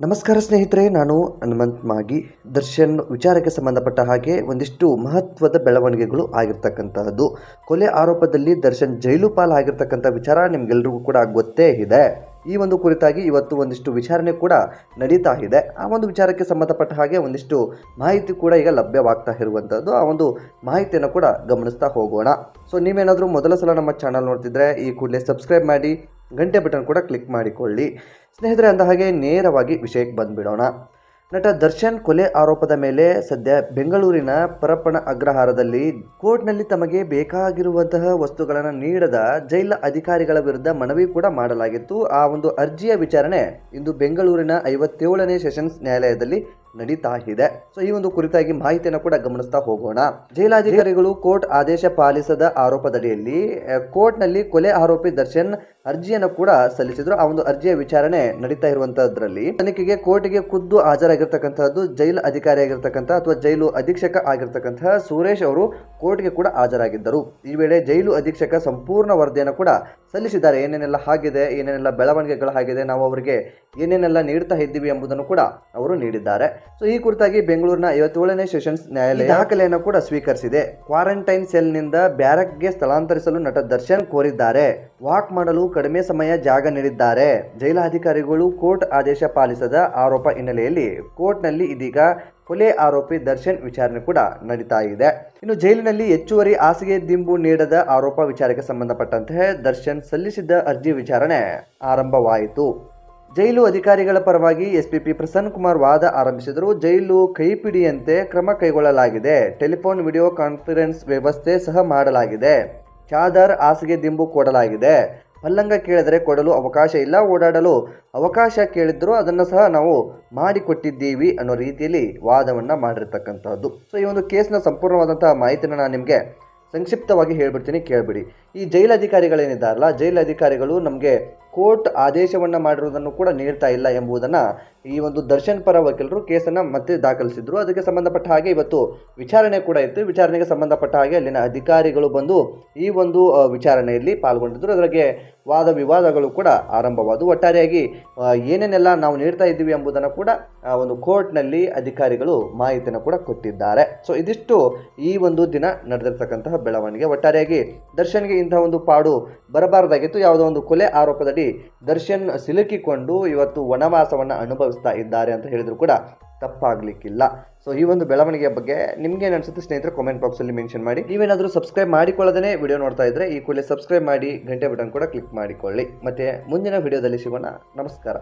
ನಮಸ್ಕಾರ ಸ್ನೇಹಿತರೆ, ನಾನು ಹನುಮಂತ್ ಮಾಗಿ. ದರ್ಶನ್ ವಿಚಾರಕ್ಕೆ ಸಂಬಂಧಪಟ್ಟ ಹಾಗೆ ಒಂದಿಷ್ಟು ಮಹತ್ವದ ಬೆಳವಣಿಗೆಗಳು ಆಗಿರ್ತಕ್ಕಂತಹದ್ದು. ಕೊಲೆ ಆರೋಪದಲ್ಲಿ ದರ್ಶನ್ ಜೈಲು ಪಾಲಾಗಿರ್ತಕ್ಕಂಥ ವಿಚಾರ ನಿಮ್ಗೆಲ್ರಿಗೂ ಕೂಡ ಗೊತ್ತೇ ಇದೆ. ಈ ಒಂದು ಕುರಿತಾಗಿ ಇವತ್ತು ಒಂದಿಷ್ಟು ವಿಚಾರಣೆ ಕೂಡ ನಡೀತಾ ಇದೆ. ಆ ಒಂದು ವಿಚಾರಕ್ಕೆ ಸಂಬಂಧಪಟ್ಟ ಹಾಗೆ ಒಂದಿಷ್ಟು ಮಾಹಿತಿ ಕೂಡ ಈಗ ಲಭ್ಯವಾಗ್ತಾ ಇರುವಂಥದ್ದು. ಆ ಒಂದು ಮಾಹಿತಿಯನ್ನು ಕೂಡ ಗಮನಿಸ್ತಾ ಹೋಗೋಣ. ಸೊ ನೀವೇನಾದರೂ ಮೊದಲ ಸಲ ನಮ್ಮ ಚಾನಲ್ ನೋಡ್ತಿದ್ರೆ ಈ ಕೂಡಲೇ ಸಬ್ಸ್ಕ್ರೈಬ್ ಮಾಡಿ, ಗಂಟೆ ಬಟನ್ ಕೂಡ ಕ್ಲಿಕ್ ಮಾಡಿಕೊಳ್ಳಿ. ಸ್ನೇಹಿತರೆ, ಅಂದ ಹಾಗೆ ನೇರವಾಗಿ ವಿಷಯಕ್ಕೆ ಬಂದುಬಿಡೋಣ. ನಟ ದರ್ಶನ್ ಕೊಲೆ ಆರೋಪದ ಮೇಲೆ ಸದ್ಯ ಬೆಂಗಳೂರಿನ ಪರಪ್ಪನ ಅಗ್ರಹಾರದಲ್ಲಿ ಕೋರ್ಟ್ನಲ್ಲಿ ತಮಗೆ ಬೇಕಾಗಿರುವಂತಹ ವಸ್ತುಗಳನ್ನು ನೀಡದ ಜೈಲ ಅಧಿಕಾರಿಗಳ ವಿರುದ್ಧ ಮನವಿ ಕೂಡ ಮಾಡಲಾಗಿತ್ತು. ಆ ಒಂದು ಅರ್ಜಿಯ ವಿಚಾರಣೆ ಇಂದು ಬೆಂಗಳೂರಿನ 57ನೇ ಸೆಷನ್ಸ್ ನ್ಯಾಯಾಲಯದಲ್ಲಿ ನಡೀತಾ ಇದೆ. ಸೊ ಈ ಒಂದು ಕುರಿತಾಗಿ ಮಾಹಿತಿಯನ್ನು ಕೂಡ ಗಮನಿಸ್ತಾ ಹೋಗೋಣ. ಜೈಲಾಧಿಕಾರಿಗಳು ಕೋರ್ಟ್ ಆದೇಶ ಪಾಲಿಸದ ಆರೋಪದಡಿಯಲ್ಲಿ ಕೋರ್ಟ್ನಲ್ಲಿ ಕೊಲೆ ಆರೋಪಿ ದರ್ಶನ್ ಅರ್ಜಿಯನ್ನು ಕೂಡ ಸಲ್ಲಿಸಿದ್ರು. ಆ ಒಂದು ಅರ್ಜಿಯ ವಿಚಾರಣೆ ನಡೀತಾ ಇರುವಂತಹದ್ರಲ್ಲಿ ತನಿಖೆಗೆ ಕೋರ್ಟ್ಗೆ ಖುದ್ದು ಹಾಜರಾಗಿರ್ತಕ್ಕಂತಹದ್ದು ಜೈಲು ಅಧಿಕಾರಿಯಾಗಿರ್ತಕ್ಕಂಥ ಅಥವಾ ಜೈಲು ಅಧೀಕ್ಷಕ ಆಗಿರ್ತಕ್ಕಂತಹ ಸುರೇಶ್ ಅವರು ಕೋರ್ಟ್ಗೆ ಕೂಡ ಹಾಜರಾಗಿದ್ದರು. ಈ ವೇಳೆ ಜೈಲು ಅಧೀಕ್ಷಕ ಸಂಪೂರ್ಣ ವರದಿಯನ್ನು ಕೂಡ ಸಲ್ಲಿಸಿದ್ದಾರೆ. ಏನೇನೆಲ್ಲ ಆಗಿದೆ, ಏನೇನೆಲ್ಲ ಬೆಳವಣಿಗೆಗಳು ಆಗಿದೆ, ನಾವು ಅವರಿಗೆ ಏನೇನೆಲ್ಲ ನೀಡ್ತಾ ಇದ್ದೀವಿ ಎಂಬುದನ್ನು ಕೂಡ ಅವರು ನೀಡಿದ್ದಾರೆ. ಸೊ ಈ ಕುರಿತಾಗಿ ಬೆಂಗಳೂರಿನ 57ನೇ ಸೆಷನ್ಸ್ ನ್ಯಾಯಾಲಯ ದಾಖಲೆಯನ್ನು ಕೂಡ ಸ್ವೀಕರಿಸಿದೆ. ಕ್ವಾರಂಟೈನ್ ಸೆಲ್ನಿಂದ ಬ್ಯಾರಕ್ಗೆ ಸ್ಥಳಾಂತರಿಸಲು ನಟ ದರ್ಶನ್ ಕೋರಿದ್ದಾರೆ. ವಾಕ್ ಮಾಡಲು ಕಡಿಮೆ ಸಮಯ ಜಾಗ ನೀಡಿದ್ದಾರೆ. ಜೈಲಾಧಿಕಾರಿಗಳು ಕೋರ್ಟ್ ಆದೇಶ ಪಾಲಿಸದ ಆರೋಪ ಹಿನ್ನೆಲೆಯಲ್ಲಿ ಕೋರ್ಟ್ನಲ್ಲಿ ಇದೀಗ ಕೊಲೆ ಆರೋಪಿ ದರ್ಶನ್ ವಿಚಾರಣೆ ಕೂಡ ನಡೀತಾ ಇದೆ. ಇನ್ನು ಜೈಲಿನಲ್ಲಿ ಹೆಚ್ಚುವರಿ ಹಾಸಿಗೆ ದಿಂಬು ನೀಡದ ಆರೋಪ ವಿಚಾರಕ್ಕೆ ಸಂಬಂಧಪಟ್ಟಂತೆ ದರ್ಶನ್ ಸಲ್ಲಿಸಿದ್ದ ಅರ್ಜಿ ವಿಚಾರಣೆ ಆರಂಭವಾಯಿತು. ಜೈಲು ಅಧಿಕಾರಿಗಳ ಪರವಾಗಿ ಎಸ್ಪಿಪಿ ಪ್ರಸನ್ನ ಕುಮಾರ್ ವಾದ ಆರಂಭಿಸಿದರು. ಜೈಲು ಕೈಪಿಡಿಯಂತೆ ಕ್ರಮ ಕೈಗೊಳ್ಳಲಾಗಿದೆ. ಟೆಲಿಫೋನ್ ವಿಡಿಯೋ ಕಾನ್ಫರೆನ್ಸ್ ವ್ಯವಸ್ಥೆ ಸಹ ಮಾಡಲಾಗಿದೆ. ಚಾದರ್ ಹಾಸಿಗೆ ದಿಂಬು ಕೊಡಲಾಗಿದೆ. ಪಲ್ಲಂಗ ಕೇಳಿದರೆ ಕೊಡಲು ಅವಕಾಶ ಇಲ್ಲ. ಓಡಾಡಲು ಅವಕಾಶ ಕೇಳಿದ್ರು ಅದನ್ನು ಸಹ ನಾವು ಮಾಡಿಕೊಟ್ಟಿದ್ದೀವಿ ಅನ್ನೋ ರೀತಿಯಲ್ಲಿ ವಾದವನ್ನು ಮಾಡಿರ್ತಕ್ಕಂಥದ್ದು. ಸೊ ಈ ಒಂದು ಕೇಸ್ನ ಸಂಪೂರ್ಣವಾದಂತಹ ಮಾಹಿತಿನ ನಾನು ನಿಮಗೆ ಸಂಕ್ಷಿಪ್ತವಾಗಿ ಹೇಳ್ಬಿಡ್ತೀನಿ, ಕೇಳಿಬಿಡಿ. ಈ ಜೈಲಧಿಕಾರಿಗಳೇನಿದ್ದಾರಲ್ಲ, ಜೈಲಧಿಕಾರಿಗಳು ನಮಗೆ ಕೋರ್ಟ್ ಆದೇಶವನ್ನು ಮಾಡಿರುವುದನ್ನು ಕೂಡ ನೀಡ್ತಾ ಇಲ್ಲ ಎಂಬುದನ್ನು ಈ ಒಂದು ದರ್ಶನ್ ಪರ ವಕೀಲರು ಕೇಸನ್ನು ಮತ್ತೆ ದಾಖಲಿಸಿದ್ರು. ಅದಕ್ಕೆ ಸಂಬಂಧಪಟ್ಟ ಹಾಗೆ ಇವತ್ತು ವಿಚಾರಣೆ ಕೂಡ ಇತ್ತು. ವಿಚಾರಣೆಗೆ ಸಂಬಂಧಪಟ್ಟ ಹಾಗೆ ಅಲ್ಲಿನ ಅಧಿಕಾರಿಗಳು ಬಂದು ಈ ಒಂದು ವಿಚಾರಣೆಯಲ್ಲಿ ಪಾಲ್ಗೊಂಡಿದ್ದರು. ಅದಕ್ಕೆ ವಾದ ವಿವಾದಗಳು ಕೂಡ ಆರಂಭವಾದವು. ಒಟ್ಟಾರೆಯಾಗಿ ಏನೇನೆಲ್ಲ ನಾವು ನೀಡ್ತಾ ಇದ್ದೀವಿ ಎಂಬುದನ್ನು ಕೂಡ ಒಂದು ಕೋರ್ಟ್ನಲ್ಲಿ ಅಧಿಕಾರಿಗಳು ಮಾಹಿತಿಯನ್ನು ಕೂಡ ಕೊಟ್ಟಿದ್ದಾರೆ. ಸೊ ಇದಿಷ್ಟು ಈ ಒಂದು ದಿನ ನಡೆದಿರ್ತಕ್ಕಂತಹ ಬೆಳವಣಿಗೆ. ಒಟ್ಟಾರೆಯಾಗಿ ದರ್ಶನ್ಗೆ ಇಂತಹ ಒಂದು ಪಾಡು ಬರಬಾರದಾಗಿತ್ತು. ಯಾವುದೋ ಒಂದು ಕೊಲೆ ಆರೋಪದಡಿ ದರ್ಶನ್ ಸಿಲುಕಿಕೊಂಡು ಇವತ್ತು ವನವಾಸವನ್ನು ಅನುಭವಿಸ್ತಾ ಇದ್ದಾರೆ ಅಂತ ಹೇಳಿದ್ರು ಕೂಡ ತಪ್ಪಾಗ್ಲಿಕ್ಕಿಲ್ಲ. ಸೊ ಈ ಒಂದು ಬೆಳವಣಿಗೆಯ ಬಗ್ಗೆ ನಿಮ್ಗೆ ಏನು ಅನ್ಸುತ್ತೆ ಸ್ನೇಹಿತರೆ, ಕಾಮೆಂಟ್ ಬಾಕ್ಸಲ್ಲಿ ಮೆನ್ಷನ್ ಮಾಡಿ. ನೀವೇನಾದರೂ ಸಬ್ಸ್ಕ್ರೈಬ್ ಮಾಡಿಕೊಳ್ಳದೇ ವಿಡಿಯೋ ನೋಡ್ತಾ ಇದ್ರೆ ಈ ಕೂಡಲೇ ಸಬ್ಸ್ಕ್ರೈಬ್ ಮಾಡಿ, ಗಂಟೆ ಬಟನ್ ಕೂಡ ಕ್ಲಿಕ್ ಮಾಡಿಕೊಳ್ಳಿ. ಮತ್ತೆ ಮುಂದಿನ ವಿಡಿಯೋದಲ್ಲಿ ಸಿಗೋಣ. ನಮಸ್ಕಾರ.